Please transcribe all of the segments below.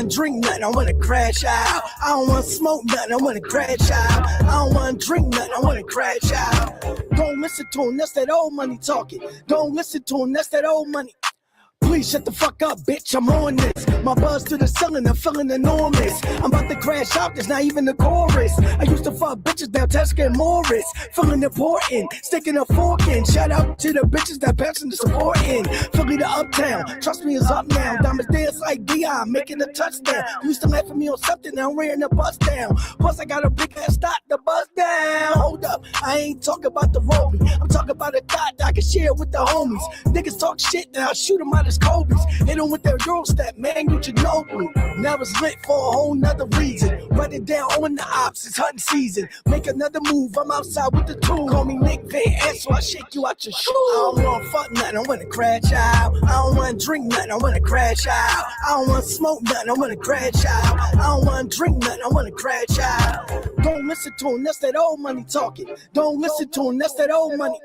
want to drink nothing, I want to crash out. I don't want to smoke nothing, I want to crash out. I don't want to drink nothing, I want to crash out. Don't listen to him, that's that old money talking. Don't listen to him, that's that old money. Please shut the fuck up, bitch, I'm on this. My buzz to the ceiling, I'm feeling enormous. I'm about to crash out, there's not even the chorus. I used to fuck bitches, now Tesca and Morris. Feeling important, sticking a fork in. Shout out to the bitches that passing the support in. Philly to uptown, trust me, it's up now. Diamonds dance like Dion, making a touchdown. Used to laugh at me on something, now I'm wearing a bust down. Plus I got a big ass dot to bust down. Hold up, I ain't talking about the rollie. I'm talking about a dot that I can share with the homies. Niggas talk shit, now I shoot them out as Kobe's. Hit them with their Eurostep, man, you should know me. Now it's lit for a whole nother reason. Write it down on the ops, it's hunting season. Make another move, I'm outside with the tool. Call me Nick Van Ant, so I shake you out your shoe. I don't want to fuck nothing, I want to crash out. I don't want to drink nothing, I want to crash out. I don't want to smoke nothing, I want to crash out. I don't want to drink nothing, I want to crash out. Don't listen to him, that's that old money talking. Don't listen to him, that's that old money.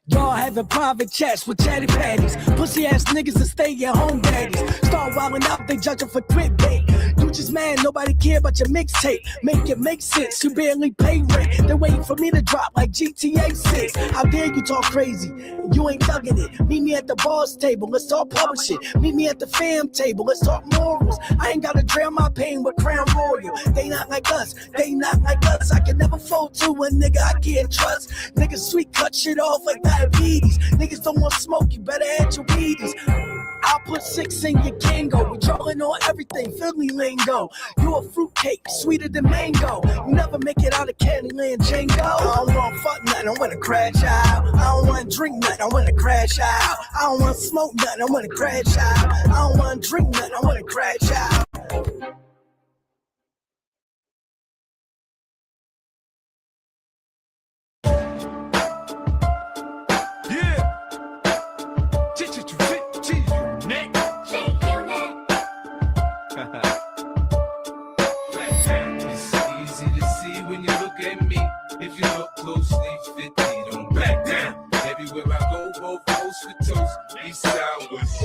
Y'all having private chats with chatty patties. Pussy ass niggas that stay at home daddies. Start wilding out, they judge them for clickbait. You just mad, nobody care about your mixtape. Make it make sense, you barely pay rent. They're waiting for me to drop like GTA 6. How dare you talk crazy? You ain't thugging it. Meet me at the boss table, let's talk publishing. Meet me at the fam table, let's talk morals. I ain't gotta drown my pain with Crown Royal. They not like us, they not like us. I can never fold to a nigga I can't trust. Niggas sweet cut shit off like diabetes. Niggas don't want smoke, you better add your Wheaties. I'll put 6 in your Kango. We drawing on everything, Philly lingo. You a fruitcake, sweeter than mango. You never make it out of Candyland, Django. I don't want to fuck nothing, I want to crash out. I don't want to drink nothing, I want to crash out. I don't want to smoke nothing, I want to crash out. I don't want to drink nothing, I want to crash out. If you look closely, 50 don't back down. Everywhere I go, both coast with toast. East side, west.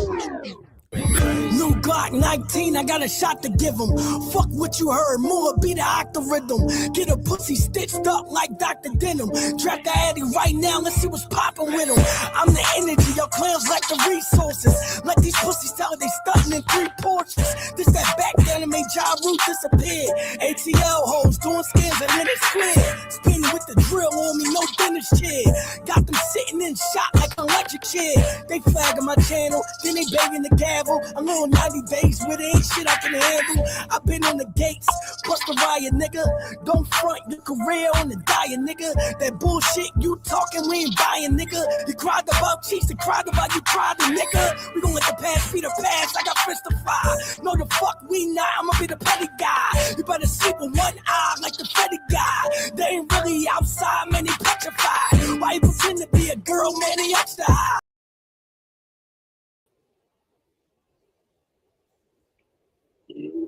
New Glock 19, I got a shot to give him. Fuck what you heard, more be the octorhythm. Get a pussy stitched up like Dr. Denim. Trap the Addy right now, let's see what's poppin' with him. I'm the energy, your clowns like the resources. Let these pussies tell they stuntin' in 3 porches. This that back down and made Ja Rule disappear. ATL hoes doing scams and then it's clear. Spinning with the drill on me, no finish chair. Got them sitting in shot like an electric chair. They flagging my channel, then they banging the gavel. A little 90 days with ain't shit I can handle. I've been on the gates, bust the riot, nigga. Don't front your career on the diet, nigga. That bullshit you talking, we ain't buying, nigga. You cried about cheats, you cried about you cried, nigga. We gon' let the past be the past. I got friends to fire. No, the fuck we not. I'ma be the petty guy. You better sleep with one eye like the Freddy guy. They ain't really outside, man, they petrified. Why you pretend to be a girl, man, they extra high.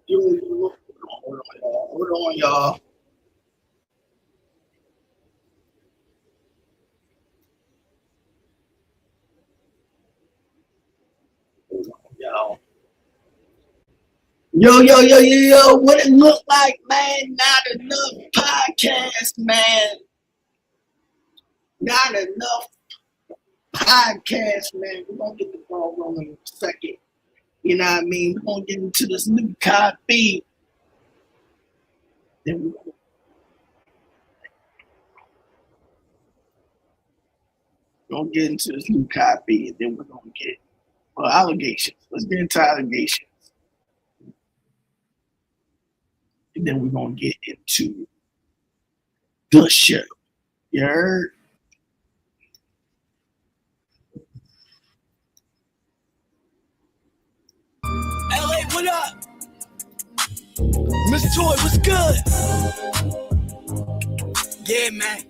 Hold on, y'all. Yo, what it look like, man? Not enough podcast, man. Not enough podcast, man. We're gonna get the ball rolling in a second. You know what I mean? We're gonna get into this new copy. Then we're gonna get into this new copy, and then we're gonna get allegations. Let's get into allegations. And then we're gonna get into the show. You heard? LA, what up? Miss Toy, what's good? Yeah, man.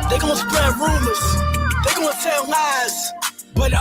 They gonna spread rumors. They gonna tell lies. But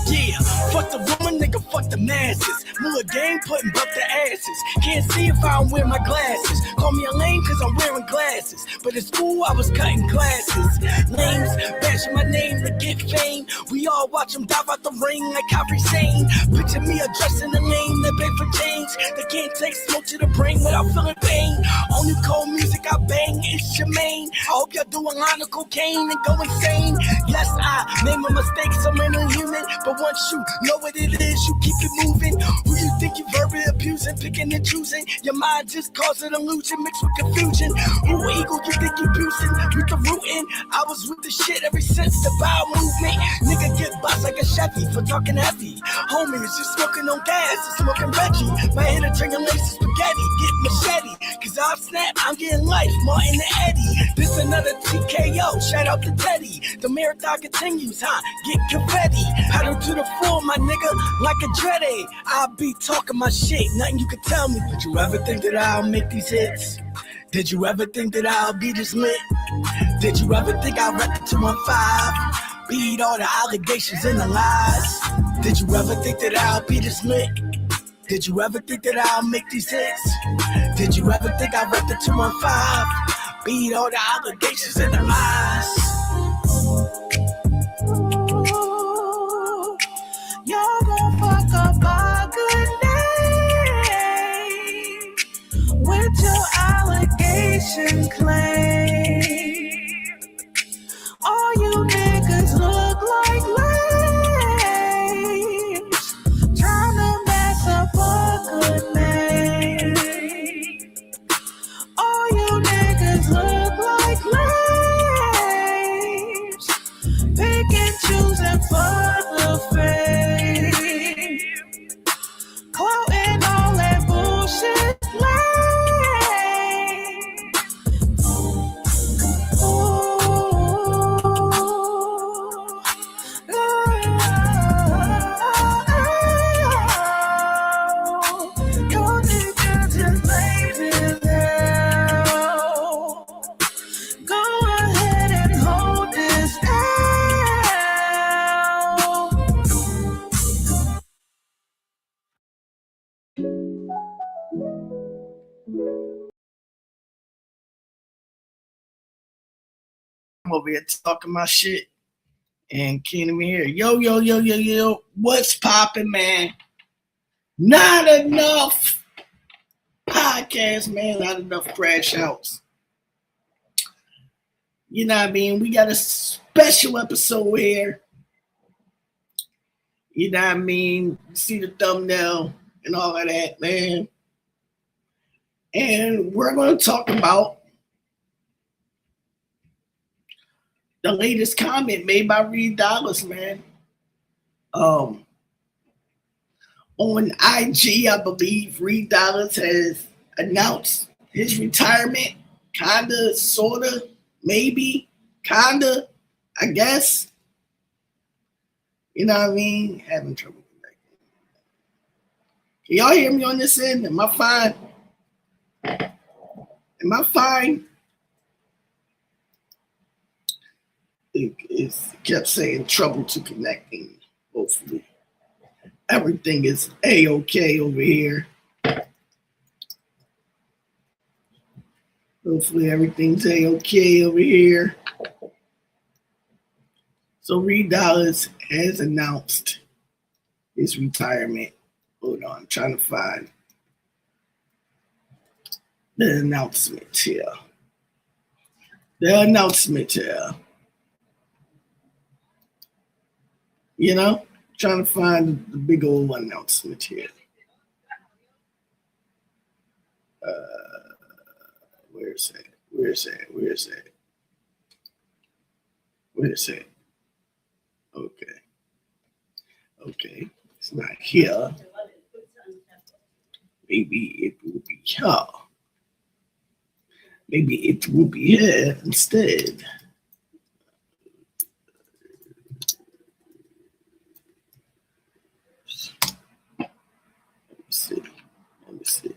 Yeah, fuck the woman, nigga, fuck the masses. More game, putting up the asses. Can't see if I don't wear my glasses. Call me a lame cause I'm wearing glasses. But in school, I was cutting classes. Lames, bashing my name to get fame. We all watch them dive out the ring like Kyrie Sane. Picture me addressing the lane that beg for change. They can't take smoke to the brain without feeling pain. Only cold music I bang is Jermaine. I hope y'all do a line of cocaine and go insane. Yes, I made my mistakes, I'm inhuman. But once you know what it is, you keep it moving. Who you think you verbally abusing, picking and choosing? Your mind just causing illusion mixed with confusion. Who eagle you think you abusing? With the rootin', I was with the shit ever since the bowel movement. Nigga get bossed like a Chevy for talking heavy. Homies just smoking on gas, smoking Reggie. My head are turning laces spaghetti, get machete. Cause I'll snap, I'm getting life, Martin and Eddie. This another TKO, shout out to Teddy. The marathon continues, huh? Get confetti. Pedal to the floor, my nigga, like a dready. I'll be talking my shit, nothing you can tell me. Did you ever think that I'll make these hits? Did you ever think that I'll be this lit? Did you ever think I'll rep the 215? Beat all the allegations and the lies. Did you ever think that I'll be this lit? Did you ever think that I'll make these hits? Did you ever think I'll rep the 215? Beat all the allegations and the lies. Y'all gon' fuck up my good name with your allegation claim. All you niggas look like lames, tryna mess up a good name. All you niggas look like lames, pick and choosing for the fame, quoting all that bullshit lame. I'm over here talking my shit and can't even hear. Yo. What's poppin', man? Not enough podcast, man. Not enough Crashouts. You know what I mean? We got a special episode here. You know what I mean? See the thumbnail and all of that, man. And we're going to talk about the latest comment made by Dollaz, man. On IG, I believe Dollaz has announced his retirement. Kinda, sorta, maybe, kinda, I guess. You know what I mean? Having trouble connecting. Can y'all hear me on this end? Am I fine? Am I fine? It kept saying trouble to connecting. Hopefully everything is A-okay over here. Hopefully everything's A-okay over here. So Dollaz has announced his retirement. Hold on, I'm trying to find the announcement here. You know, trying to find the big old announcement here. Where's it? Okay. It's not here. Maybe it will be here. Maybe it will be here instead. Let me see.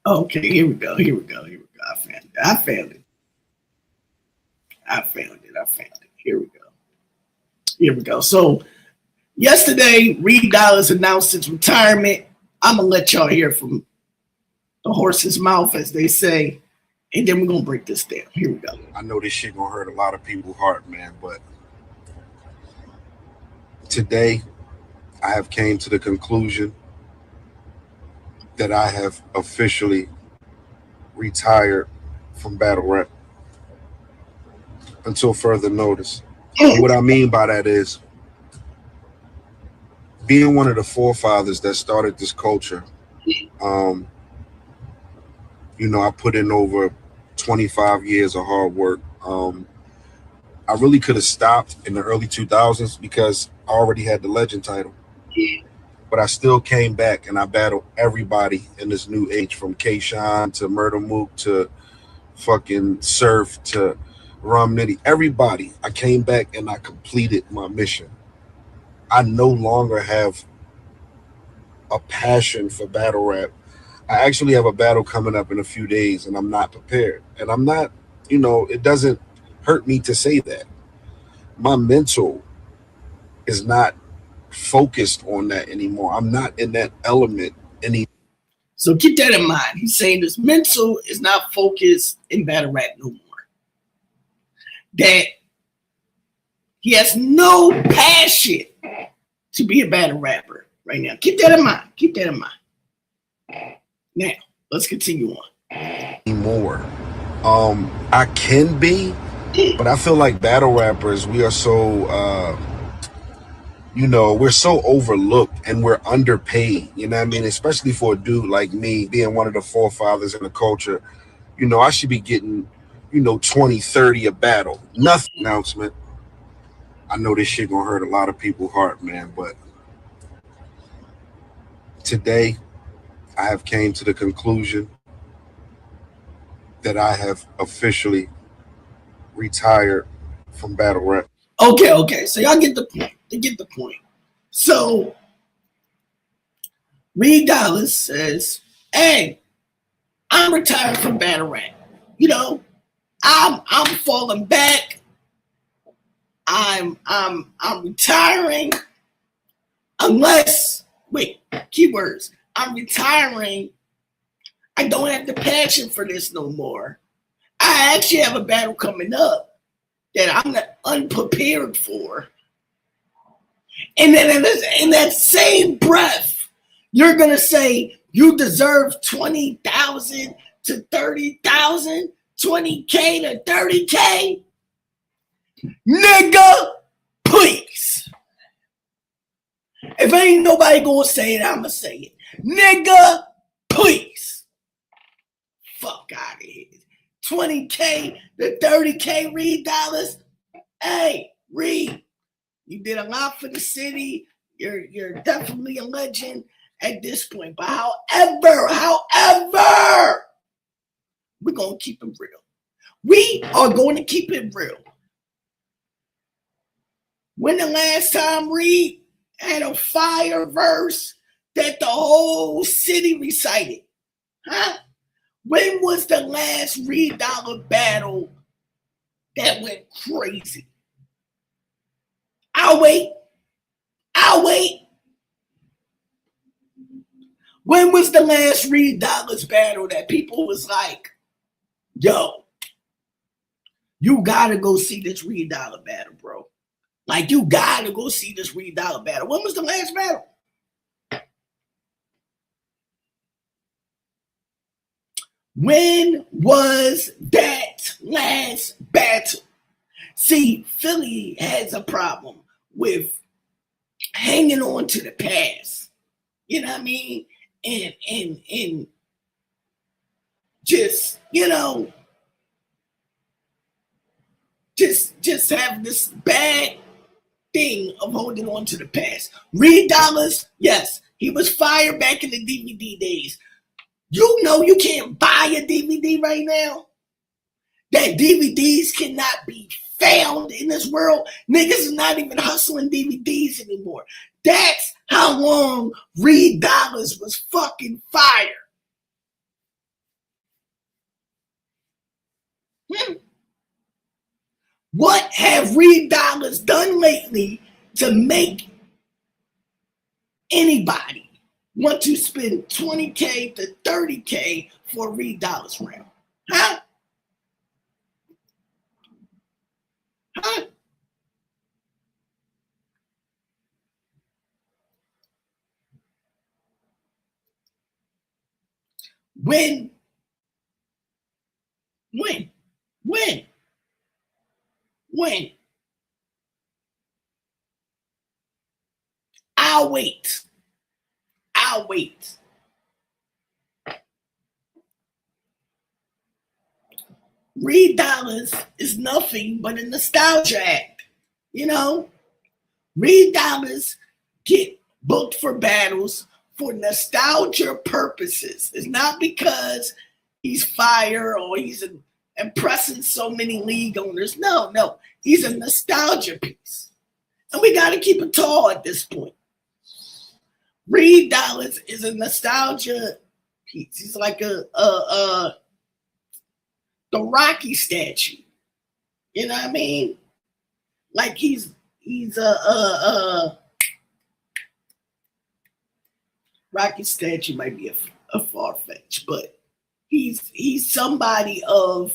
Okay, here we go. I found it. Here we go. So Yesterday, Reed Dollaz announced his retirement. I'm going to let y'all hear from the horse's mouth, as they say, and then we're going to break this down. Here we go. I know this shit going to hurt a lot of people's heart, man, but today I have came to the conclusion that I have officially retired from battle rap until further notice. And what I mean by that is being one of the forefathers that started this culture. I put in over 25 years of hard work. I really could have stopped in the early 2000s because I already had the legend title. But I still came back and I battled everybody in this new age, from K-Shine to Murder Mook to fucking Surf to Rum Nitty. Everybody. I came back and I completed my mission. I no longer have a passion for battle rap. I actually have a battle coming up in a few days and I'm not prepared. And I'm not, it doesn't hurt me to say that. My mental is not focused on that anymore. I'm not in that element anymore. So keep that in mind. He's saying his mental is not focused in battle rap no more. That he has no passion to be a battle rapper right now. Keep that in mind. Keep that in mind. Now, let's continue on. Anymore. I can be, but I feel like battle rappers, we are so we're so overlooked and we're underpaid, you know what I mean? Especially for a dude like me, being one of the forefathers in the culture. I should be getting, 20, 30 a battle. Nothing. Announcement. I know this shit gonna hurt a lot of people's heart, man, but today I have came to the conclusion that I have officially retired from battle rap. Okay. So y'all get the point. They get the point. So Reed Dollaz says, "Hey, I'm retired from battle rap. I'm falling back. I'm retiring. Unless, keywords. I'm retiring. I don't have the passion for this no more. I actually have a battle coming up that I'm not unprepared for. And then in that same breath, you're going to say you deserve 20,000 to 30,000, 20K to 30K? Nigga, please. If ain't nobody going to say it, I'm going to say it. Nigga, please. Fuck out of here. 20K to 30K, Reed Dollaz. Hey, Reed, you did a lot for the city. You're definitely a legend at this point. But however, we're going to keep it real. We are going to keep it real. When the last time Reed had a fire verse that the whole city recited? Huh? When was the last Reed Dollaz battle that went crazy? I'll wait. When was the last Reed Dollaz battle that people was like, yo, you gotta go see this Reed Dollaz battle, bro? Like, you gotta go see this Reed Dollaz battle. When was the last battle? When was that last battle? See, Philly has a problem with hanging on to the past. You know what I mean? And just, just have this bad thing of holding on to the past. Reed Dollaz, yes, he was fired back in the DVD days. You can't buy a DVD right now. That DVDs cannot be found in this world. Niggas is not even hustling DVDs anymore. That's how long Reed Dollaz was fucking fired. What have Reed Dollaz done lately to make anybody want to spend $20K to $30K for a Reed Dollaz round? Huh? Huh? When? I'll wait. Reed Dollaz is nothing but a nostalgia act. You know, Reed Dollaz get booked for battles for nostalgia purposes. It's not because he's fire or he's impressing so many league owners. No. He's a nostalgia piece. And we got to keep it tall at this point. Reed Dollaz is a nostalgia piece. He's like the Rocky statue. You know what I mean? Like he's a Rocky statue might be a far fetch, but he's somebody of,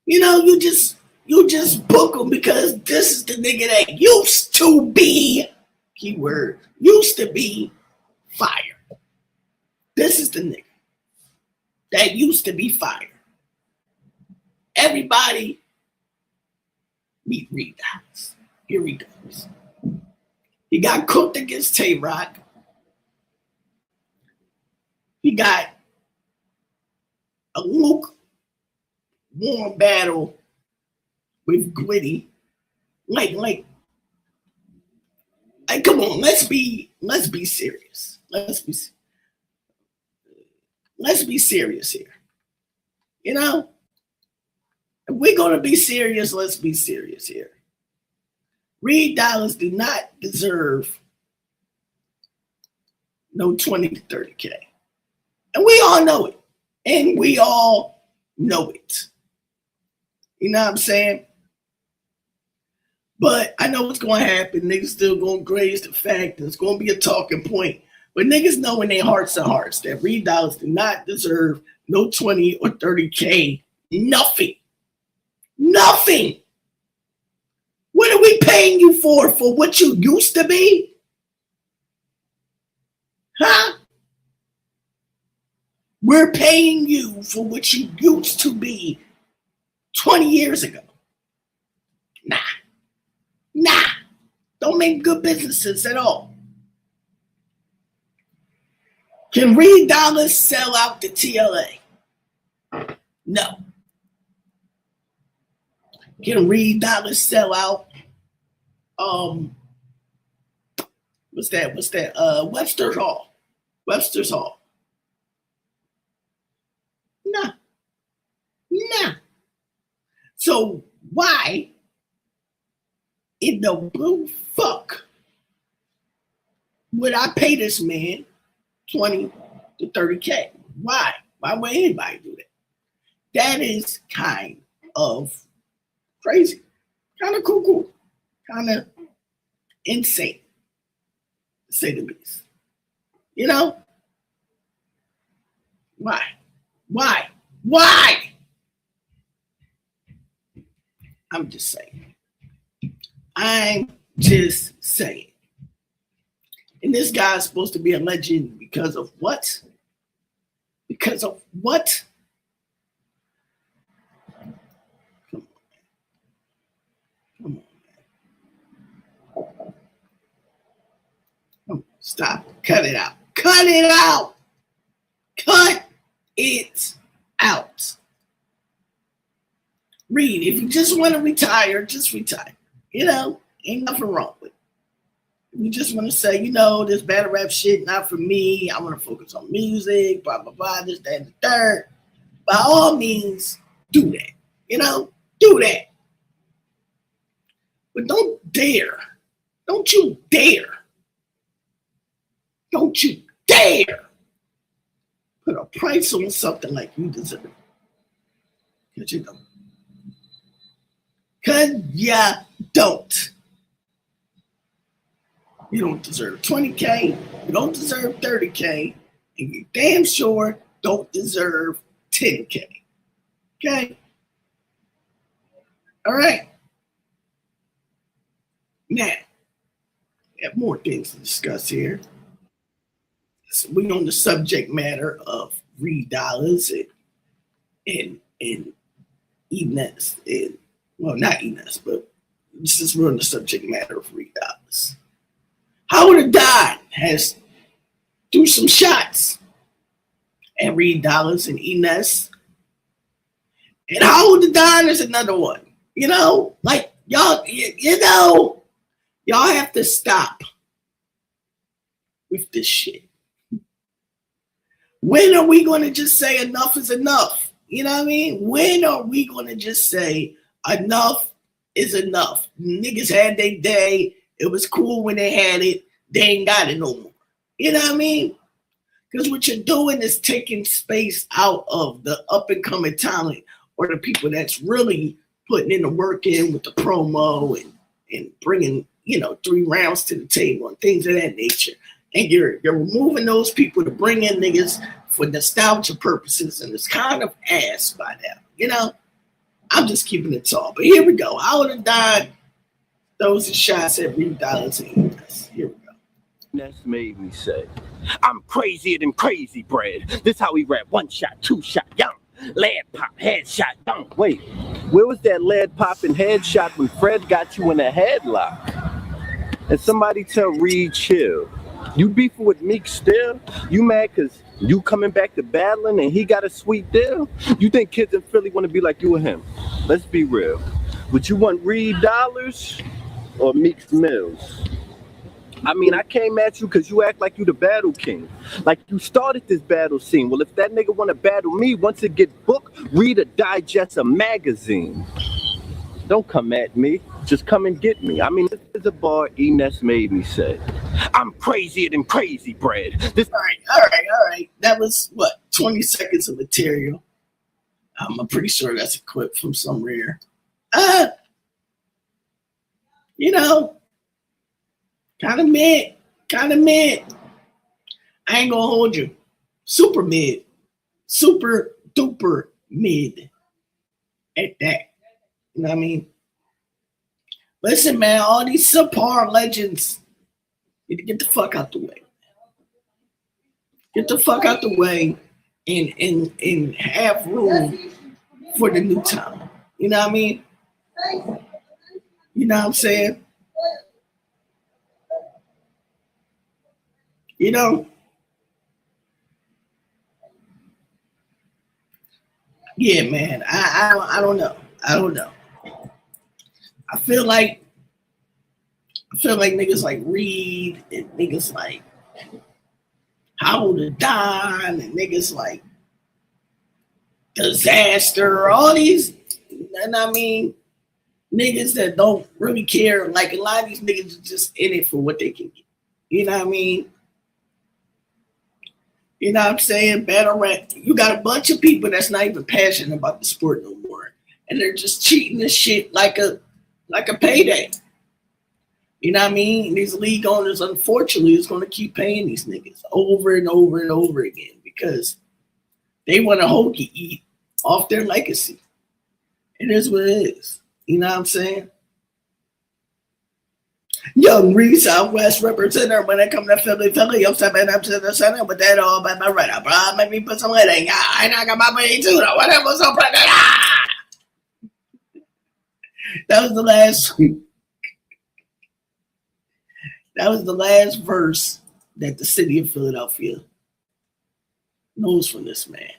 you know, you just book him because this is the nigga that used to be, keyword, used to be fire. This is the nigga that used to be fire. Everybody meet Reed Dollaz. Here he goes. He got cooked against Tay-Rock. He got a lukewarm battle with Gritty. Like, come on, let's be serious. Let's be serious here. You know, if we're gonna be serious, let's be serious here. Reed Dollaz do not deserve no 20 to 30K. And we all know it. You know what I'm saying? But I know what's going to happen. Niggas still going to graze the fact that it's going to be a talking point. But niggas know in their hearts and hearts that Reed Dollaz do not deserve no 20 or 30K. Nothing. What are we paying you for what you used to be? Huh? We're paying you for what you used to be 20 years ago. Nah. Don't make good businesses at all. Can Reed Dollaz sell out the TLA? No. Can Reed Dollaz sell out what's that? Webster's Hall. Nah. So why in the blue fuck would I pay this man 20 to 30K? Why? Why would anybody do that? That is kind of crazy, kind of cuckoo, kind of insane, to say the least. You know? Why? I'm just saying. And this guy's supposed to be a legend because of what? Come on. Stop. Cut it out. Reed, if you just want to retire, just retire. You know, ain't nothing wrong with it. If you just want to say, you know, this battle rap shit, not for me. I want to focus on music, blah, blah, blah, this, that, and the third. By all means, do that. You know, do that. But don't you dare put a price on something like you deserve. Because you don't. You don't deserve 20K. You don't deserve 30K. And you damn sure don't deserve 10K. Okay? All right. Now, we have more things to discuss here. So we on the subject matter of Dollaz and Enes. And, well, not Enes, but this is on the subject matter of Dollaz. Howard Don has threw some shots at Dollaz and Enes. And Howard Don is another one. You know, like y'all, y'all have to stop with this shit. When are we going to just say enough is enough? You know what I mean? When are we going to just say enough is enough? Niggas had their day. It was cool when they had it. They ain't got it no more. You know what I mean? Because what you're doing is taking space out of the up-and-coming talent or the people that's really putting in the work in with the promo and bringing, 3 rounds to the table and things of that nature. And you're removing those people to bring in niggas for nostalgia purposes, and it's kind of ass by now. I'm just keeping it tall. But here we go. I would have died. Those are shots at Dollaz. Here we go. That's made me say, I'm crazier than crazy bread. This how we rap. 1 shot, 2 shot, young. Lead pop, headshot, young. Wait, where was that lead pop and headshot when Fred got you in a headlock? And somebody tell Reed chill. You beefing with Meek still? You mad cause you coming back to battling and he got a sweet deal? You think kids in Philly want to be like you and him? Let's be real. Would you want Reed Dollaz or Meek's Mills? I mean, I came at you because you act like you the battle king. Like you started this battle scene. Well, if that nigga want to battle me, once it get booked, read or digest a magazine. Don't come at me. Just come and get me. I mean, this is a bar Enes made me say. I'm crazier than crazy bread. All right. That was, 20 seconds of material. I'm pretty sure that's a clip from somewhere. Kind of mid. I ain't gonna hold you. Super mid. Super duper mid. At that. You know what I mean? Listen, man, all these subpar legends need to get the fuck out the way. Get the fuck out the way and have room for the new talent. You know what I mean? You know what I'm saying? Yeah, man. I don't know. I feel like niggas like Reed and niggas like Howard Don and niggas like Disaster, all these, and I mean, niggas that don't really care. Like a lot of these niggas are just in it for what they can get. You know what I mean? You know what I'm saying? Battle rap. You got a bunch of people that's not even passionate about the sport no more, and they're just cheating this shit like a payday. You know what I mean? These league owners, unfortunately, is going to keep paying these niggas over and over and over again because they want to hokey eat off their legacy. It is what it is. You know what I'm saying? Young Reed, Southwest representative when it comes to Philly, I'm stepping up to the center with that all by my radar. Bro, make me put some lighting. I got my money too, though. Whatever, so pregnant. That was the last week. That was the last verse that the city of Philadelphia knows from this man.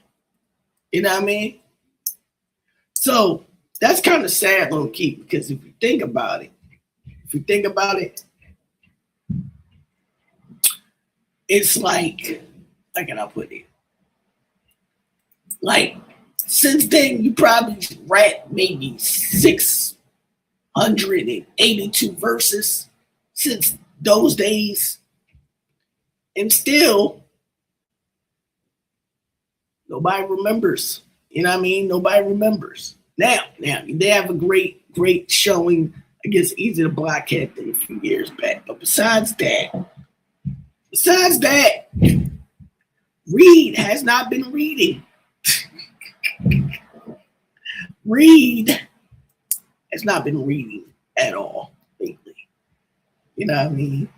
You know what I mean? So that's kind of sad, low key, because if you think about it, it's like, how can I put it? Like, since then, you probably rap maybe 682 verses since those days, and still nobody remembers. You know what I mean? Nobody remembers. Now they have a great showing I guess Easy the Blockhead thing a few years back. But besides that, Reed has not been reading. Reed has not been reading at all lately. You know what I mean?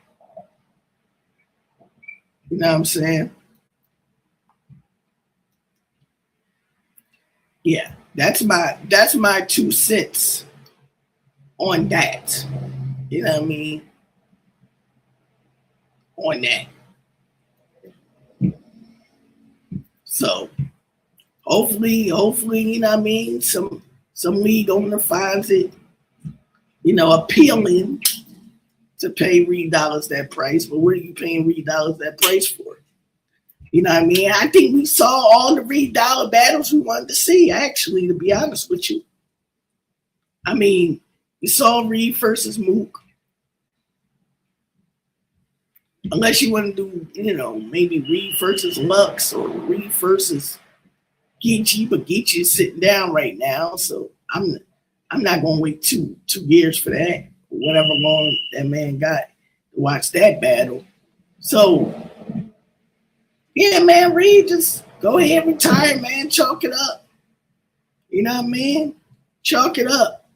You know what I'm saying? Yeah, that's my 2 cents on that. You know what I mean? On that. So hopefully, you know what I mean, some league owner finds it, appealing to pay Reed Dollaz that price. But what are you paying Reed Dollaz that price for? You know what I mean? I think we saw all the Reed Dollaz battles we wanted to see, actually, to be honest with you. I mean, we saw Reed versus Mook. Unless you want to do, maybe Reed versus Lux or Reed versus Geechee, but Geechee is sitting down right now, so I'm not going to wait two years for that, whatever long that man got to watch that battle. So, yeah, man, Reed, just go ahead and retire, man. Chalk it up. You know what I mean? Chalk it up.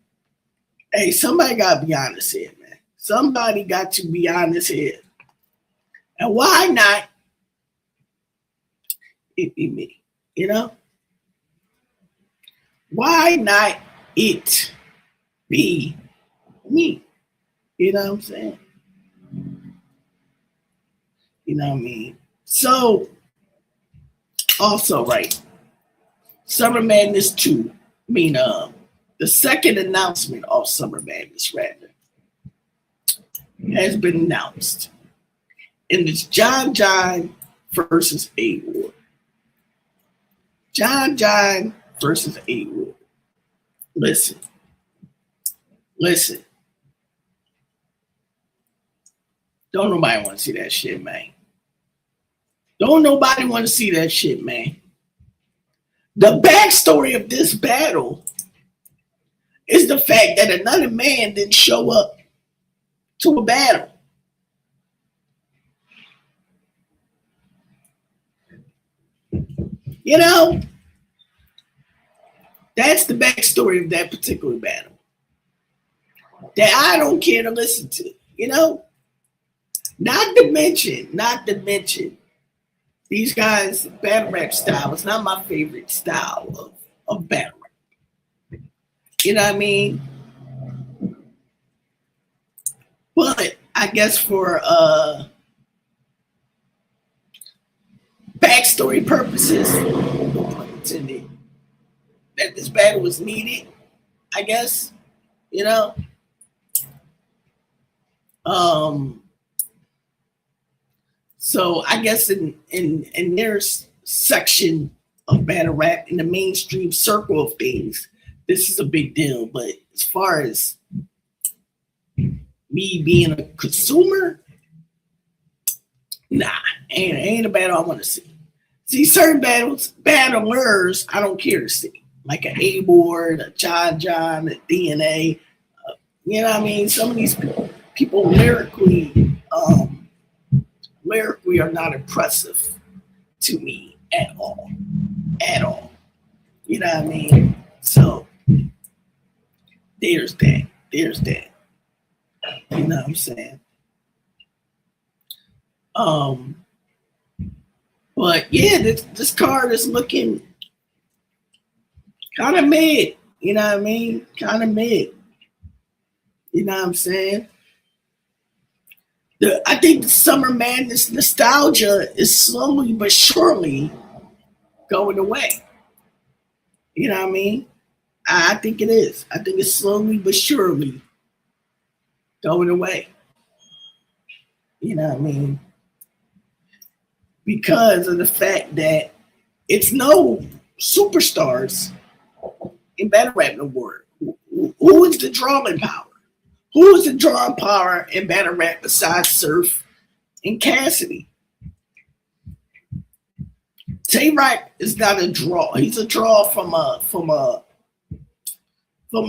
Hey, somebody got to be honest here, man. Somebody got to be honest here. And why not it be me? Why not it be me? You know what I'm saying? You know what I mean? So, also, right, Summer Madness 2, the second announcement of Summer Madness, rather, has been announced. And it's John versus A-Ward. John versus A-Ward. Listen. Don't nobody want to see that shit, man. Don't nobody want to see that shit, man. The backstory of this battle is the fact that another man didn't show up to a battle. That's the backstory of that particular battle that I don't care to listen to, Not to mention, these guys' battle rap style is not my favorite style of battle rap. You know what I mean? But I guess for backstory purposes, no pun intended, that this battle was needed, I guess, So I guess in their section of battle rap, in the mainstream circle of things, this is a big deal. But as far as me being a consumer, nah, ain't a battle I want to see. See, certain battlers, I don't care to see. Like an A-Board, a John, a DNA. You know what I mean? Some of these people lyrically are not impressive to me at all. At all. You know what I mean? So, there's that. You know what I'm saying? But yeah, this card is looking kind of mid. You know what I mean? Kind of mid. You know what I'm saying? I think the Summer Madness nostalgia is slowly but surely going away. You know what I mean? I think it is. I think it's slowly but surely going away. You know what I mean? Because of the fact that it's no superstars in battle rap no more. Who is the drawing power? Who is the drawing power in battle rap besides Surf and Cassidy? Tay-Rock is not a draw. He's a draw from a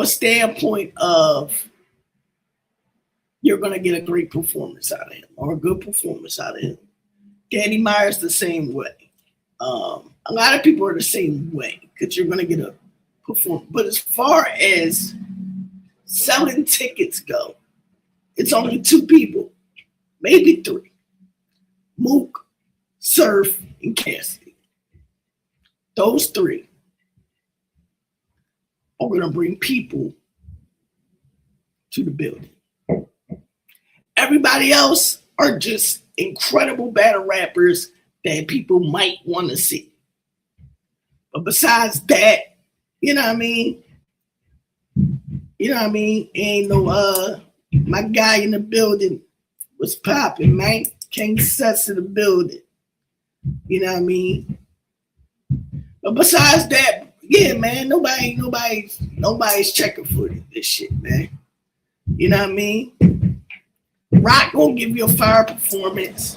standpoint of you're going to get a great performance out of him or a good performance out of him. Danny Myers the same way. A lot of people are the same way because you're going to get a performance. But as far as selling tickets go, it's only 2 people, maybe 3. Mook, Surf, and Cassidy. Those 3 are going to bring people to the building. Everybody else are just incredible battle rappers that people might want to see. But besides that, you know what I mean? You know what I mean? Ain't no my guy in the building was popping, man. King Sets in the building. You know what I mean? But besides that, yeah, man, nobody's checking for this shit, man. You know what I mean? Rock gonna give you a fire performance.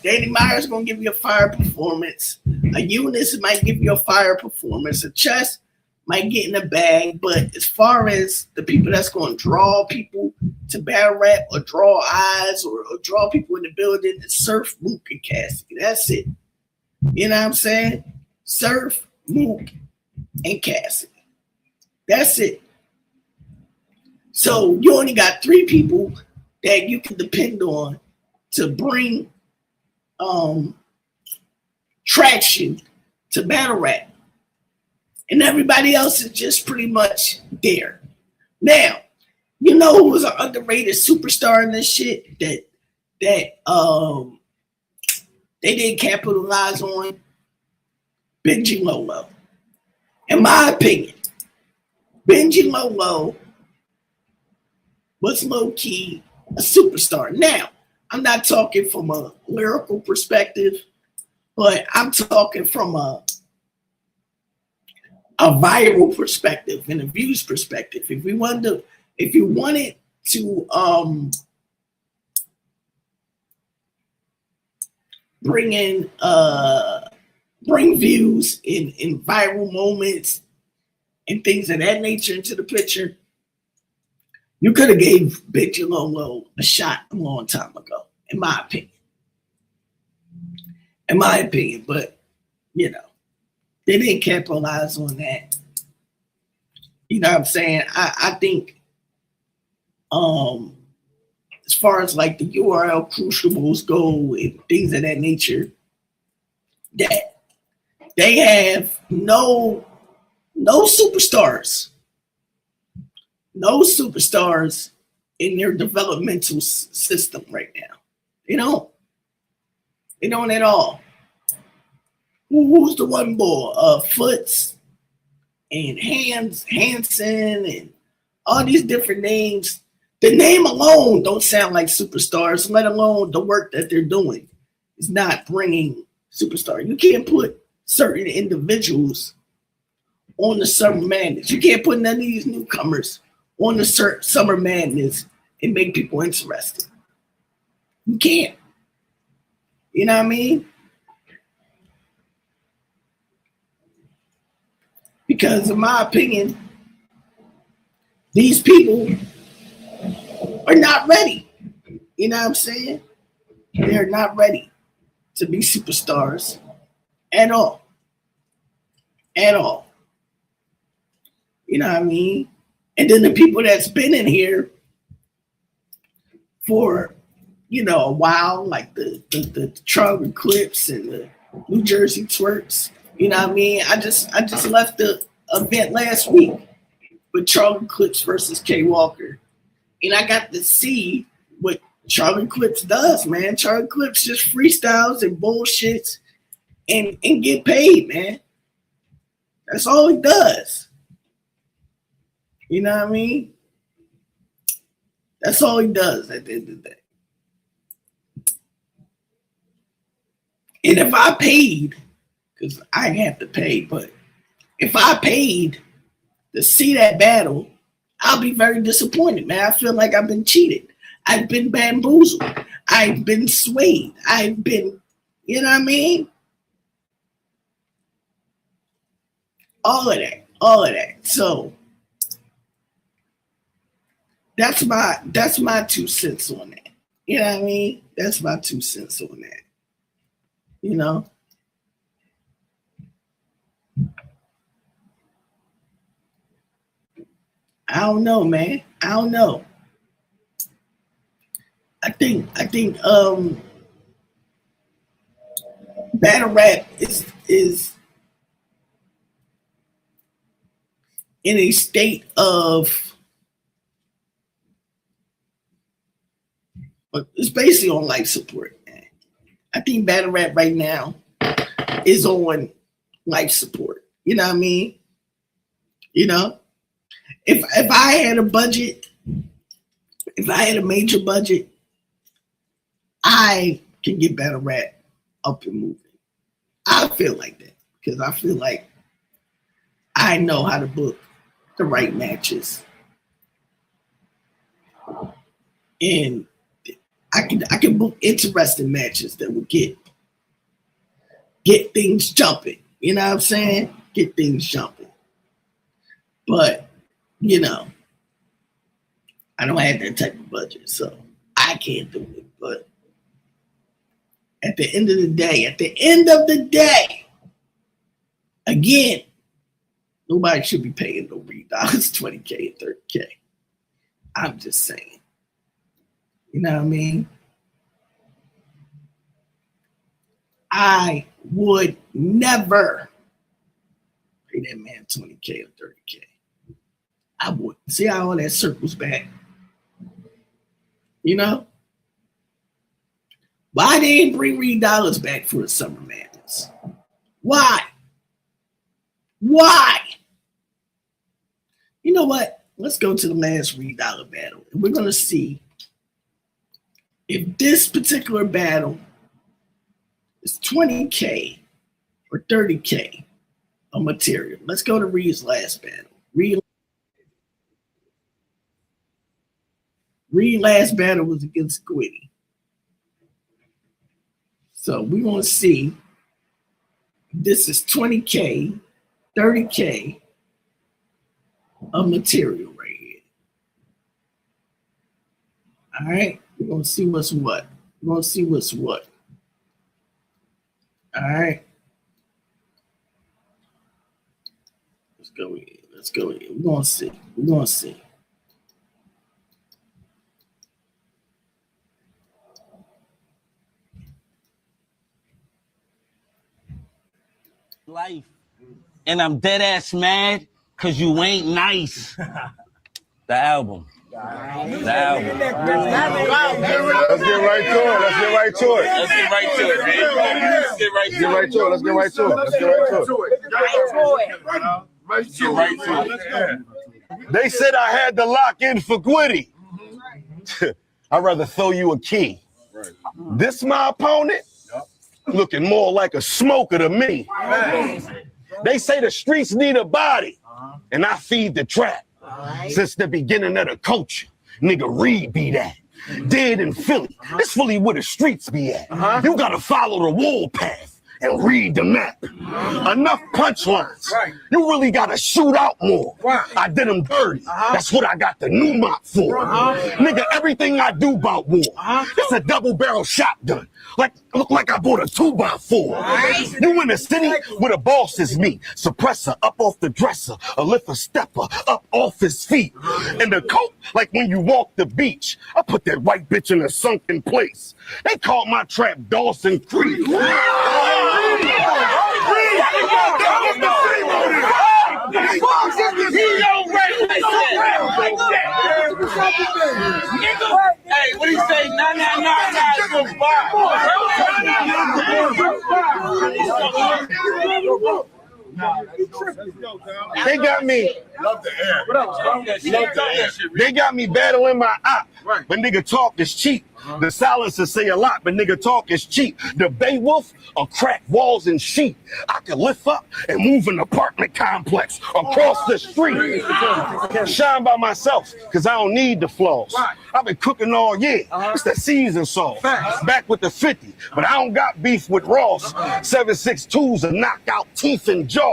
Danny Myers gonna give you a fire performance. A Eunice might give you a fire performance. A Chess might get in the bag. But as far as the people that's gonna draw people to battle rap or draw eyes or draw people in the building, it's Surf, Mook, and Cassidy. That's it. You know what I'm saying? Surf, Mook, and Cassidy. That's it. So you only got 3 people that you can depend on to bring traction to battle rap. And everybody else is just pretty much there. Now, you know who was an underrated superstar in this shit that they didn't capitalize on? Benji Lolo. In my opinion, Benji Lolo was low-key a superstar. Now, I'm not talking from a lyrical perspective, but I'm talking from a viral perspective and a views perspective. If you wanted to bring views in viral moments and things of that nature into the picture, you could have gave Benji Lolo a shot a long time ago, in my opinion. But, you know, they didn't capitalize on that. You know what I'm saying? I think as far as like the URL crucibles go and things of that nature, that they have no superstars. No superstars in their developmental system right now. They don't at all. Who's the one boy? Foots and Hanson and all these different names. The name alone don't sound like superstars, let alone the work that they're doing is not bringing superstars. You can't put certain individuals on the Summer Madness. You can't put none of these newcomers on the Summer Madness and make people interested. You can't. You know what I mean? Because in my opinion, these people are not ready. You know what I'm saying? They're not ready to be superstars at all. At all. You know what I mean? And then the people that's been in here for, you know, a while, like the Charlie Clips and the New Jersey Twerks, you know what I mean? I just left the event last week with Charlie Clips versus K Walker. And I got to see what Charlie Clips does, man. Charlie Clips just freestyles and bullshits and get paid, man. That's all he does. You know what I mean? That's all he does at the end of the day. And if I paid, because I have to pay, but if I paid to see that battle, I'll be very disappointed, man. I feel like I've been cheated. I've been bamboozled. I've been swayed. I've been, you know what I mean? All of that. So, That's my 2 cents on that. You know what I mean? That's my 2 cents on that. You know? I don't know, man. I don't know. I think battle rap is in a state of, but it's basically on life support, man. I think battle rap right now is on life support. You know what I mean? You know, if I had a budget, if I had a major budget, I can get battle rap up and moving. I feel like that because I feel like I know how to book the right matches, and I can book interesting matches that will get things jumping. You know what I'm saying? Get things jumping. But you know, I don't have that type of budget, so I can't do it. But at the end of the day, again, nobody should be paying no $3, $20K and $30K. I'm just saying. You know what I mean? I would never pay that man $20K or $30K. I would. See how all that circles back? You know? Why they didn't bring $3 back for the Summer Madness? Why? Why? You know what? Let's go to the last $3 battle. And we're going to see if this particular battle is $20K or $30K of material. Let's go to Reed's last battle. Reed's last battle was against Gwitty. So we're going to see if this is $20K, $30K of material right here. All right? We're going to see what's what. We're going to see what's what. All right? Let's go in. Let's go in. We're going to see. We're going to see. Life, and I'm dead ass mad because you ain't nice. The album. The album. Let's get right to it. Let's get right to it. Let's get right to it, man. Let's get right to it. Let's get right to it. Let's get right to it. They said I had to lock in for Gwitty. I'd rather throw you a key. This my opponent? Looking more like a smoker to me. They say the streets need a body, and I feed the trap. Since the beginning of the culture, nigga Reed be that. Dead in Philly, it's Philly where the streets be at. You gotta follow the wall path and read the map. Enough punchlines. You really gotta shoot out more. I did them dirty. That's what I got the new mop for. Nigga, everything I do about war. It's a double barrel shotgun. Look like I bought a 2x4. You in the city where the boss is me. Suppressor up off the dresser. A lift a stepper up off his feet. And the coat, like when you walk the beach. I put that white bitch in a sunken place. They called my trap Dawson Creek. Hey, what do you say? 999 They got me. They got me battling my op. But nigga talk is cheap. The silencers say a lot, but nigga talk is cheap. The Beowulf or crack walls and sheep. I can lift up and move an apartment complex across the street. Shine by myself, cause I don't need the flaws. I've been cooking all year. It's the season sauce. Back with the 50, but I don't got beef with Ross. 7.62s to knock out teeth and jaws.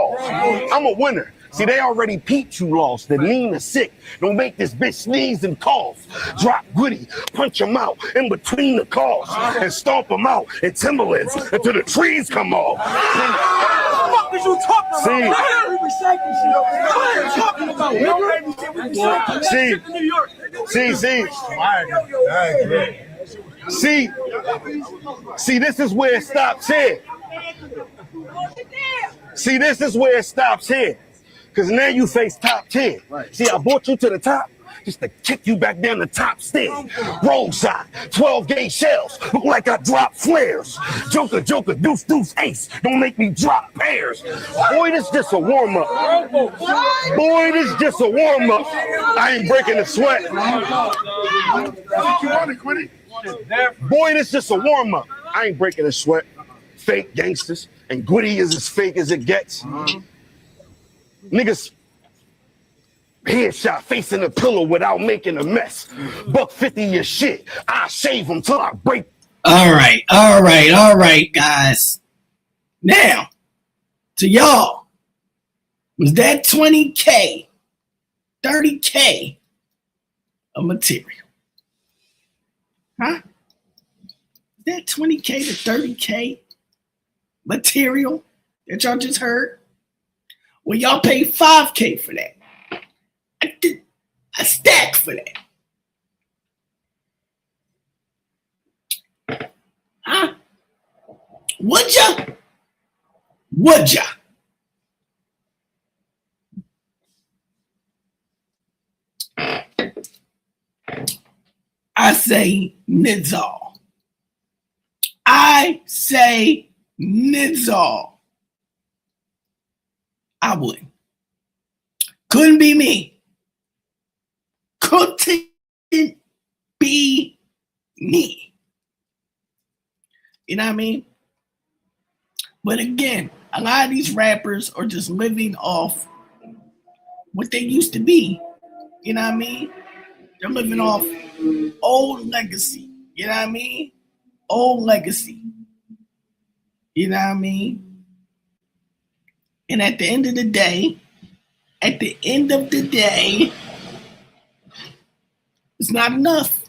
I'm a winner. See, they already peeped you lost. The lean is sick. Don't make this bitch sneeze and cough. Drop Woody, punch him out in between the calls, and stomp him out in Timberlands until the trees come off. What is you talking about? We recycling shit. What are you talking about? See, this is where it stops here. See, this is where it stops here. Because now you face top 10. Right. See, I brought you to the top just to kick you back down the top stairs. Roll shot, 12 gauge shells, look like I dropped flares. Joker, deuce, ace, don't make me drop pairs. Boy, this just a warm up. Boy, this just a warm up. I ain't breaking a sweat. Boy, this just a warm up. I ain't breaking a sweat. Fake gangsters, and Gwitty is as fake as it gets. Niggas headshot facing a pillow without making a mess. $150 your shit. I shave them till I break. All right, guys. Now, to y'all, was that 20K, 30K of material? Huh? Is that 20K to 30K material that y'all just heard? Well, y'all paid 5K for that. I did a stack for that. Huh? Would ya? Would ya? I say Nidzall. I say Nidzall. I wouldn't. Couldn't be me. Couldn't be me. You know what I mean? But again, a lot of these rappers are just living off what they used to be. You know what I mean? They're living off old legacy. You know what I mean? Old legacy. You know what I mean? And at the end of the day, it's not enough.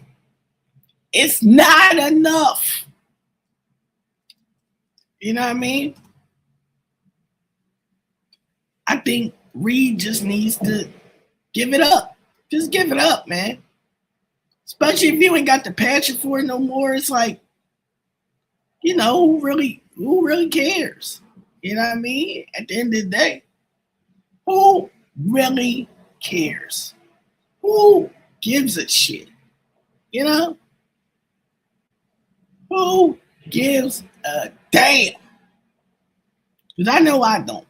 It's not enough. You know what I mean? I think Reed just needs to give it up. Just give it up, man. Especially if you ain't got the passion for it no more. It's like, you know, who really cares? You know what I mean? At the end of the day, who really cares? Who gives a shit? You know? Who gives a damn? Because I know I don't.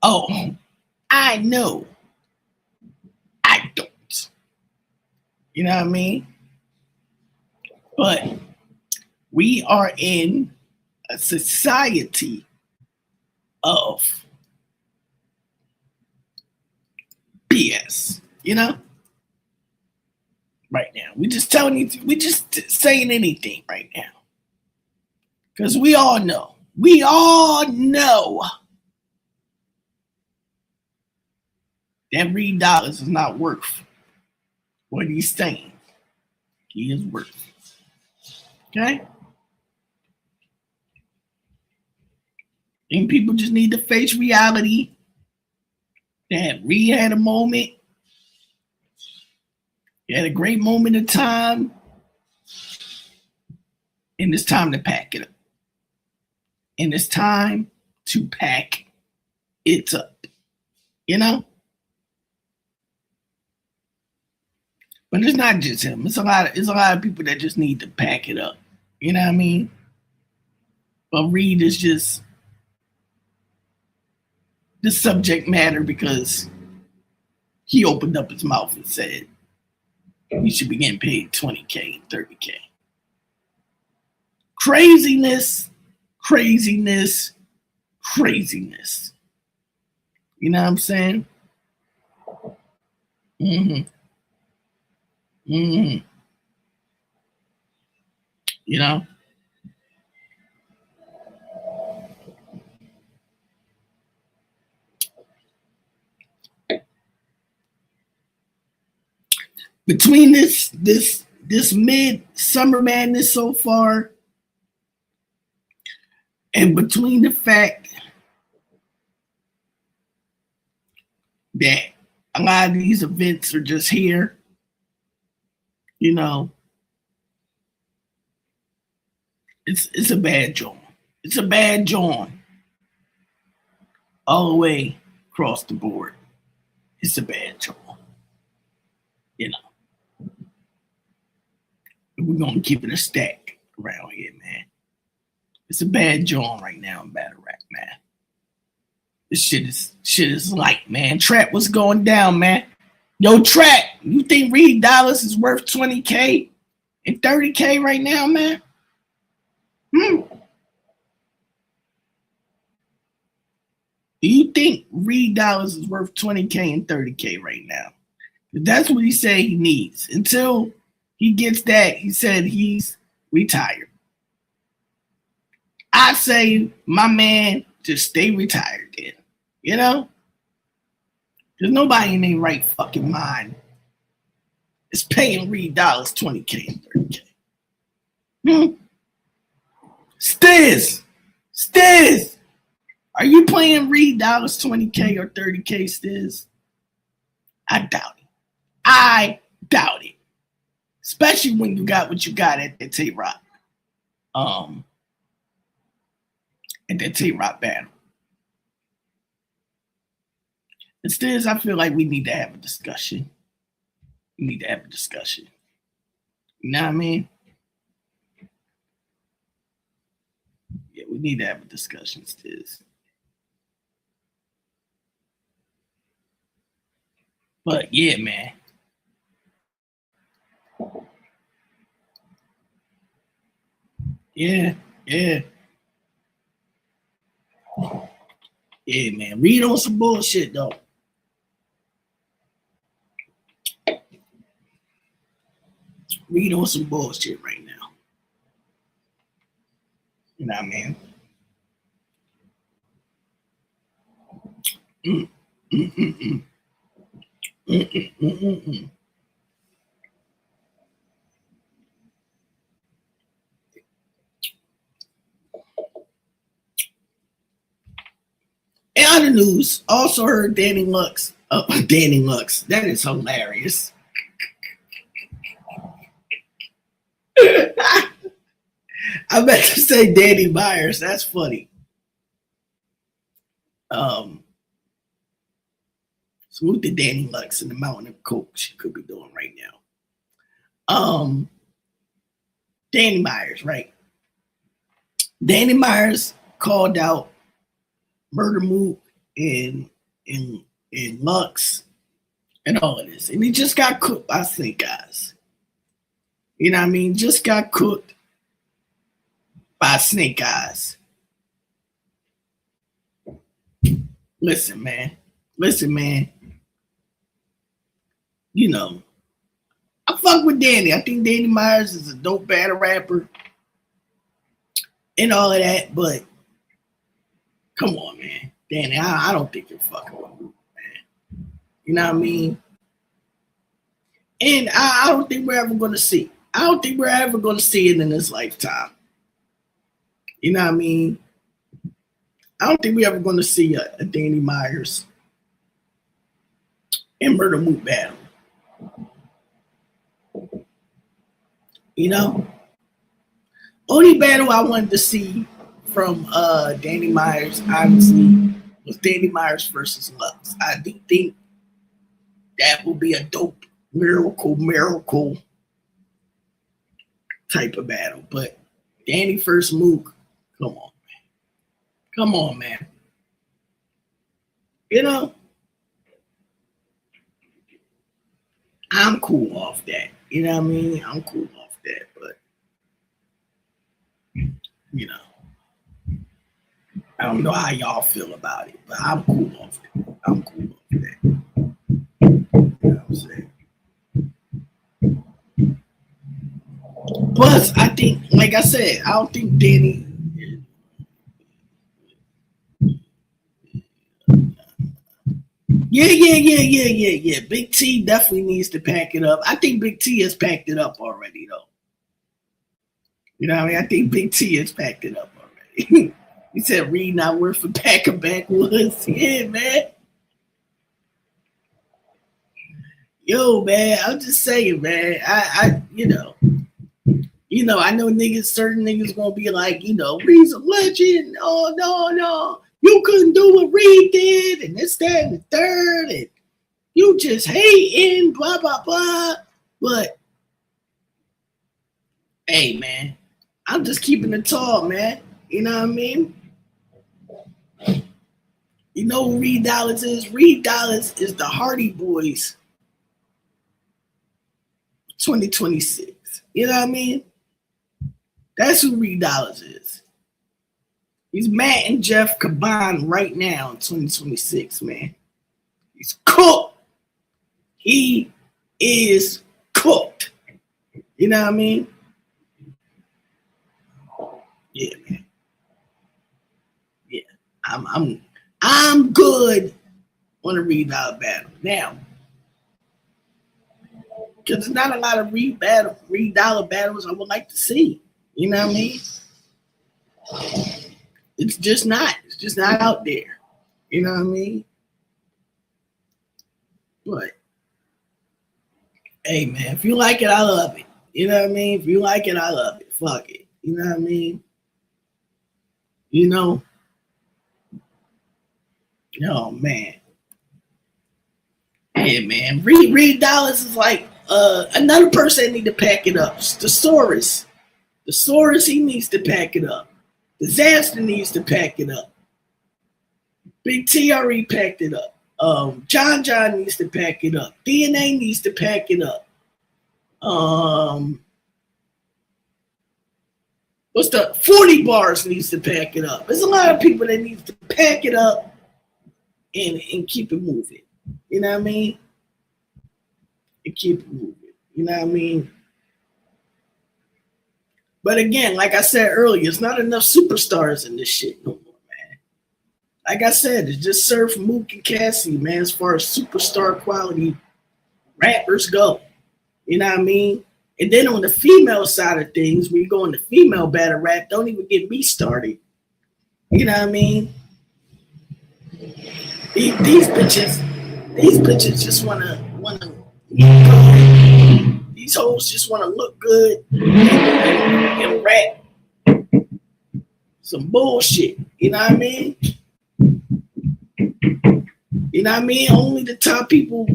Oh, I know I don't. You know what I mean? But we are in a society of BS, you know? Right now. We just saying anything right now. Because we all know that Reed Dollaz is not worth what he's saying he is worth. Okay? And people just need to face reality that Reed had a moment. He had a great moment of time. And it's time to pack it up. And it's time to pack it up. You know? But it's not just him. It's a lot of people that just need to pack it up. You know what I mean? But Reed is just the subject matter because he opened up his mouth and said we should be getting paid 20K, 30K. Craziness. You know what I'm saying? You know? between this mid-summer madness so far, and between the fact that a lot of these events are just here, you know, it's a bad joint. It's a bad joint all the way across the board. It's a bad joint, you know. We're gonna keep it a stack around here, man. It's a bad joint right now in battle rap, man. This shit is light, man. Trap was going down, man. Yo, Trap, you think Reed Dollaz is worth 20K and 30K right now, man? Do you think Reed Dollaz is worth 20K and 30K right now? That's what he said he needs. Until he gets that, he said he's retired. I say, my man, just stay retired then. You know? There's nobody in their right fucking mind is paying Reed Dollaz 20K and 30K. Stiz! Are you playing Reed Dollaz 20K or 30K, Stiz? I doubt it. Especially when you got what you got at that Tay-Rock. At that Tay-Rock battle. Instead, I feel like we need to have a discussion. You know what I mean? Yeah, we need to have a discussion, Stiz. But yeah, man. Yeah. Yeah, man. Read on some bullshit, though. Read on some bullshit right now. You know what I mean? In other news, also heard Danny Lux. Danny Lux. That is hilarious. I meant to say Danny Myers. That's funny. Salute to Danny Lux and the mountain of coke she could be doing right now. Danny Myers, right? Danny Myers called out Murder Mook and Lux and all of this. And he just got cooked by Snake Eyes. You know what I mean? Just got cooked by Snake Eyes. Listen, man. You know, I fuck with Danny. I think Danny Myers is a dope battle rapper and all of that, but come on, man. Danny, I don't think you're fucking with me, man. You know what I mean? And I don't think we're ever going to see. I don't think we're ever going to see it in this lifetime. You know what I mean? I don't think we're ever going to see a Danny Myers and Murder Mook battle. You know? Only battle I wanted to see from Danny Myers, obviously, was Danny Myers versus Lux. I do think that will be a dope miracle type of battle. But Danny versus Mook, come on, man. You know, I'm cool off that. You know what I mean? I'm cool off that, but you know, I don't know how y'all feel about it, but I'm cool off it. I'm cool off that. You know what I'm saying? Plus, I think, like I said, I don't think Danny. Yeah. Big T definitely needs to pack it up. I think Big T has packed it up already, though. You know what I mean? I think Big T has packed it up already. He said Reed not worth a pack of backwoods. Yeah, man. Yo, man, I'm just saying, man. I know, I know certain niggas gonna be like, Reed's a legend. Oh, no. You couldn't do what Reed did, and this, that, and the third, and you just hating, blah, blah, blah. But, hey, man, I'm just keeping it tall, man. You know what I mean? You know who Reed Dollaz is? Reed Dollaz is the Hardy Boys 2026. You know what I mean? That's who Reed Dollaz is. He's Matt and Jeff combined right now in 2026, man. He's cooked. He is cooked. You know what I mean? Yeah, man. Yeah, I'm good on the Reed Dollaz battle now. Because there's not a lot of Reed Dollaz battles I would like to see. You know what I mean? It's just not out there. You know what I mean? But hey, man, if you like it, I love it. You know what I mean? If you like it, I love it. Fuck it. You know what I mean? Oh, man. Yeah, man. Reed Dollaz is like another person that need to pack it up. The Saurus, he needs to pack it up. Disaster needs to pack it up. Big T already packed it up. John needs to pack it up. DNA needs to pack it up. What's the 40 bars needs to pack it up. There's a lot of people that needs to pack it up and keep it moving. You know what I mean? And keep it moving. You know what I mean? But again, like I said earlier, it's not enough superstars in this shit no more, man. Like I said, it's just Surf, Mook, and Cassie, man, as far as superstar quality rappers go. You know what I mean? And then on the female side of things, when you go into female battle rap, don't even get me started. You know what I mean? These bitches just wanna these hoes just wanna look good and rap some bullshit. You know what I mean? You know what I mean? Only the top people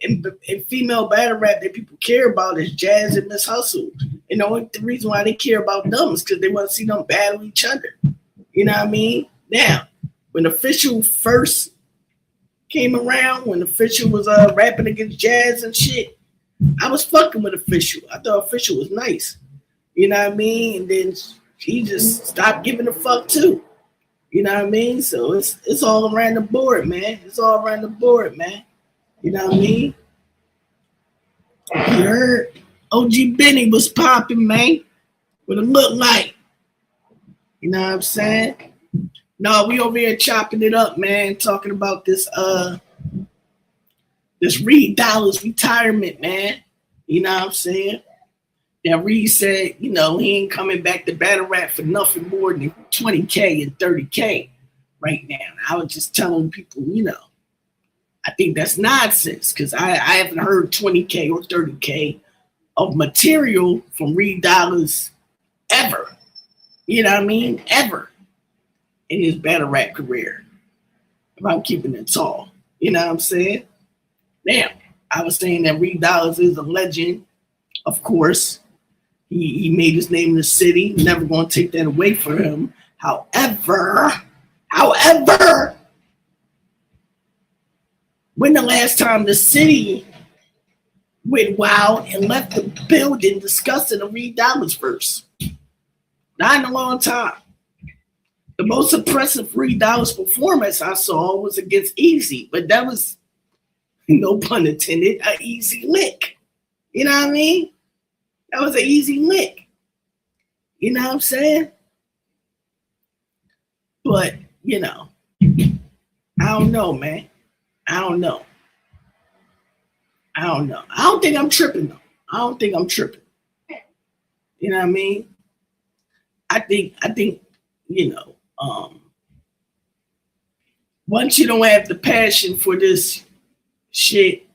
in female battle rap that people care about is Jazz and Miss Hustle. And the reason why they care about them is because they want to see them battle each other. You know what I mean? Now, when Official first came around, when Official was rapping against Jazz and shit, I was fucking with Official. I thought Official was nice. You know what I mean? And then he just stopped giving a fuck too. You know what I mean? So it's all around the board, man. It's all around the board, man. You know what I mean? You heard OG Benny was popping, man. What it looked like. You know what I'm saying? No, we over here chopping it up, man. Talking about this Reed Dollaz retirement, man. You know what I'm saying? Now Reed said, he ain't coming back to battle rap for nothing more than 20K and 30K right now. I was just telling people, I think that's nonsense because I haven't heard 20K or 30K of material from Reed Dollaz ever. You know what I mean? Ever in his battle rap career. If I'm keeping it tall. You know what I'm saying? Now, I was saying that Reed Dollaz is a legend, of course. He made his name in the city. Never going to take that away from him. However, when the last time the city went wild and left the building discussing a Reed Dollaz verse? Not in a long time. The most impressive Reed Dollaz performance I saw was against Easy, but that was, no pun intended, an easy lick. You know what I mean? That was an easy lick. You know what I'm saying? But, I don't know, man. I don't know. I don't think I'm tripping though. I don't think I'm tripping. You know what I mean? I think, once you don't have the passion for this shit,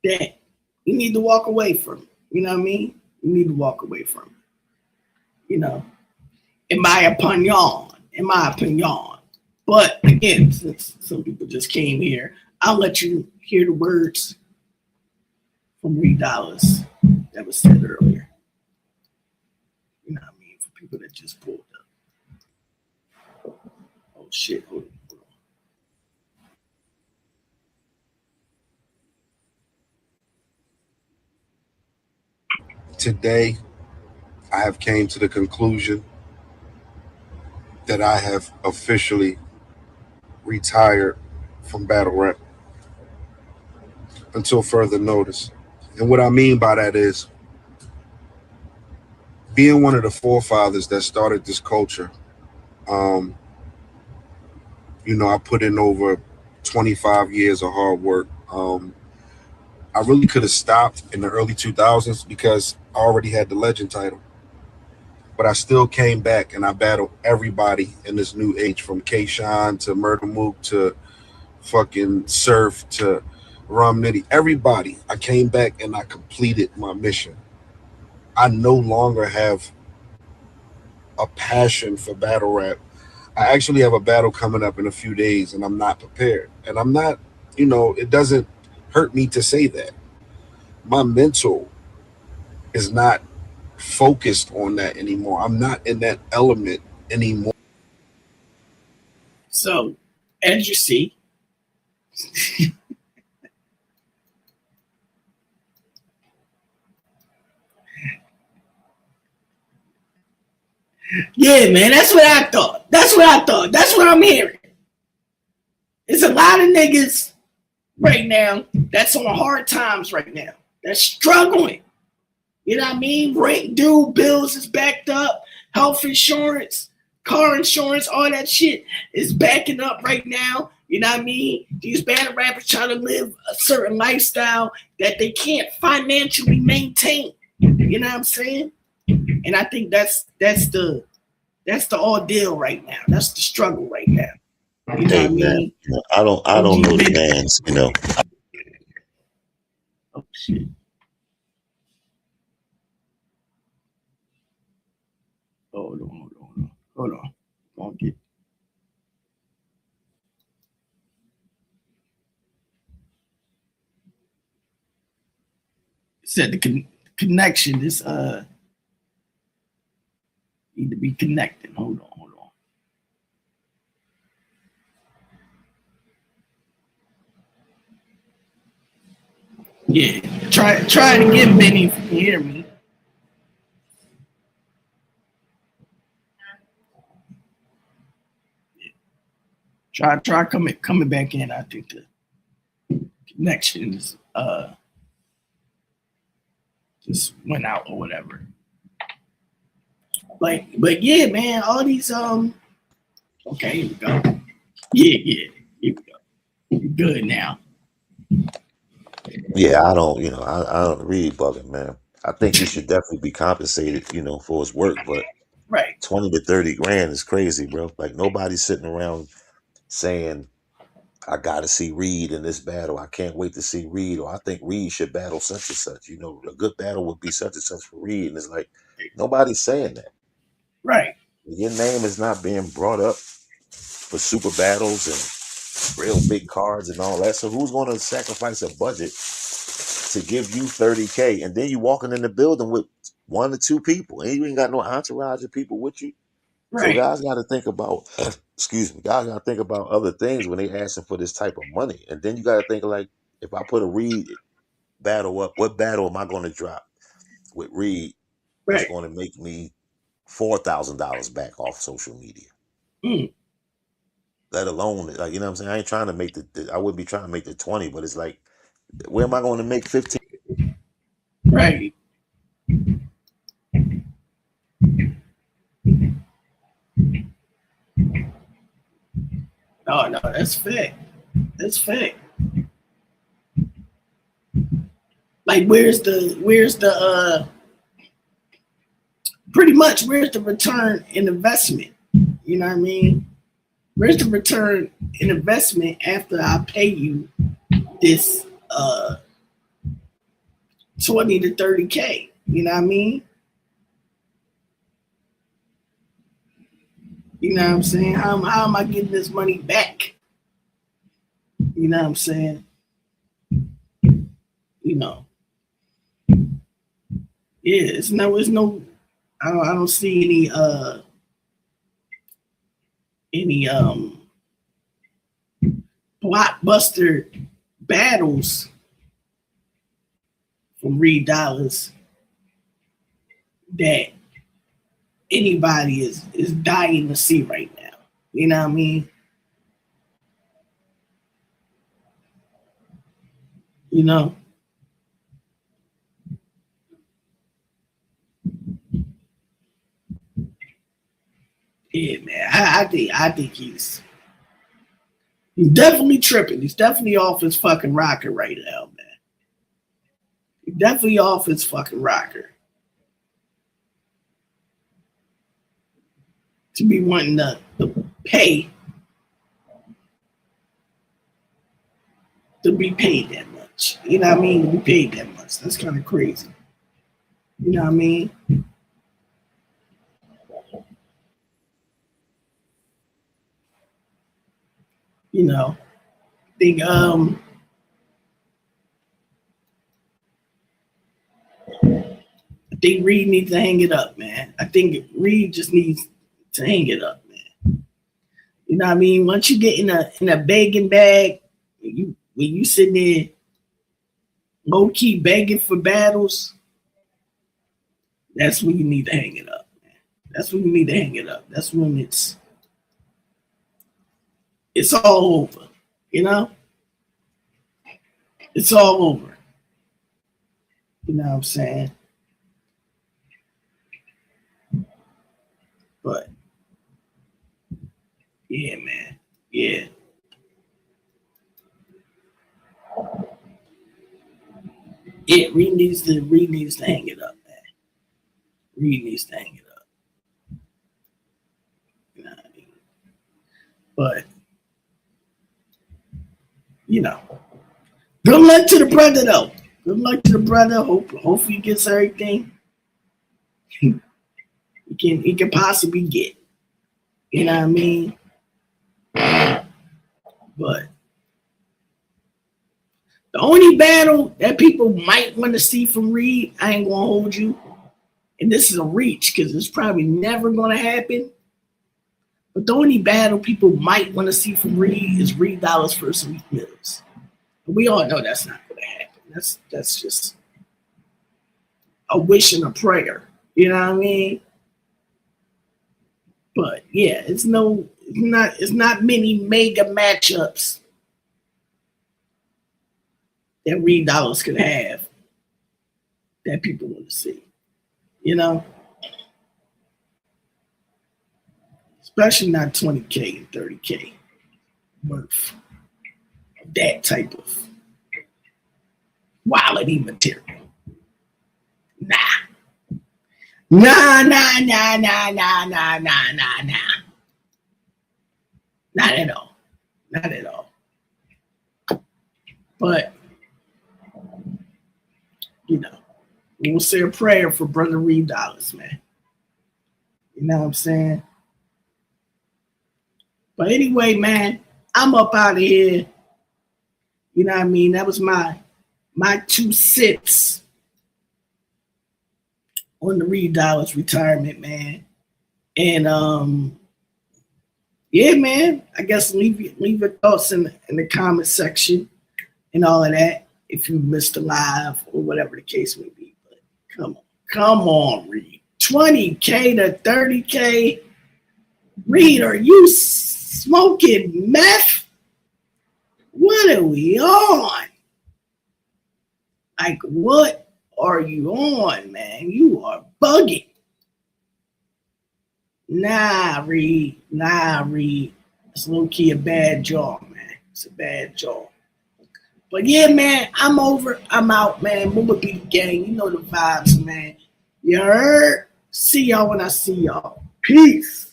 that you need to walk away from it. You know what I mean? You need to walk away from it. In my opinion. But again, since some people just came here, I'll let you hear the words from Dollaz that was said earlier. You know what I mean? For people that just pulled up. Oh shit, hold on. Today, I have came to the conclusion that I have officially retired from battle rap until further notice. And what I mean by that is being one of the forefathers that started this culture. I put in over 25 years of hard work. I really could have stopped in the early 2000s because I already had the legend title. But I still came back and I battled everybody in this new age, from K-Shine to Murder Mook to fucking Surf to Rum Nitty. Everybody. I came back and I completed my mission. I no longer have a passion for battle rap. I actually have a battle coming up in a few days and I'm not prepared. And I'm not, it doesn't hurt me to say that. My mental is not focused on that anymore. I'm not in that element anymore. So, as you see, yeah, man, that's what I thought. That's what I'm hearing. There's a lot of niggas right now that's on hard times right now. They're struggling. You know what I mean? Rent due, bills is backed up, health insurance, car insurance, all that shit is backing up right now. You know what I mean? These battle rappers trying to live a certain lifestyle that they can't financially maintain. You know what I'm saying? And I think that's the ordeal right now. That's the struggle right now. You know what I mean? I don't know the man's, Oh shit. Hold on. Don't get. It said the connection is need to be connected. Hold on. Yeah, try it again, Benny, if you can hear me. Try coming back in. I think the connection is just went out or whatever. But yeah, man, all these okay, here we go. Yeah, here we go. You're good now. Yeah, I don't really bugging, man. I think he should definitely be compensated, for his work, but Right. 20 to 30 grand is crazy, bro. Like, nobody's sitting around saying, I gotta see Reed in this battle. I can't wait to see Reed, or I think Reed should battle such and such. A good battle would be such and such for Reed. And it's like, nobody's saying that. Right. Your name is not being brought up for super battles and real big cards and all that. So who's going to sacrifice a budget to give you 30K, and then you walking in the building with 1 or 2 people, and you ain't got no entourage of people with you? Right. So guys got to think about, guys got to think about other things when they asking for this type of money. And then you got to think, like, if I put a Reed battle up, what battle am I going to drop with Reed that's going to make me $4,000 back off social media? Let alone, like, you know what I'm saying? I ain't trying to make I wouldn't be trying to make the 20, but it's like, where am I going to make 15? Right. No, that's fact. That's fact. Like, where's the pretty much where's the return in investment? You know what I mean? Where's the return in investment after I pay you this 20 to 30K? You know what I mean? You know what I'm saying? How am I getting this money back? You know what I'm saying? You know. Yeah, it's no I don't see any blockbuster battles from Reed Dollaz that anybody is dying to see right now. You know what I mean? You know? Yeah, man. I think he's definitely tripping. He's definitely off his fucking rocker right now, man. He's definitely off his fucking rocker. To be wanting to pay to be paid that much. You know what I mean? To be paid that much. That's kind of crazy. You know what I mean? You know, I think Reed needs to hang it up, man. I think Reed just needs to hang it up, man. You know what I mean? Once you get in a begging bag, when you sitting there low key begging for battles, that's when you need to hang it up, man. That's when you need to hang it up. That's when it's all over, you know? It's all over. You know what I'm saying? But yeah, man. Yeah. Yeah, Reed needs to hang it up, man. Reed needs to hang it up. You know what I mean? But you know, good luck to the brother, though. Good luck to the brother. Hopefully he gets everything he can possibly get. You know what I mean? But the only battle that people might want to see from Reed, I ain't gonna hold you, and this is a reach because it's probably never gonna happen. But the only battle people might want to see from Reed is Reed Dollaz versus Meek Mills. We all know that's not going to happen. That's just a wish and a prayer. You know what I mean? But yeah, it's not many mega matchups that Reed Dollaz could have that people want to see. You know? Especially not 20K and 30K worth of that type of quality material. Nah. Not at all. Not at all. But, you know, we'll say a prayer for Brother Reed Dollaz, man. You know what I'm saying? But anyway, man, I'm up out of here. You know what I mean? That was my 2 cents on the Reed Dollaz retirement, man. And yeah, man, I guess leave your thoughts in the comment section and all of that if you missed the live or whatever the case may be. But come on, Reed. 20K to 30K. Reed, are you smoking meth? What are we on? Like, what are you on, man? You are bugging. Nah, Reed. It's low-key a bad jaw, man. It's a bad jaw. But yeah, man, I'm over. I'm out, man. Mumba be the gang. You know the vibes, man. You heard? See y'all when I see y'all. Peace.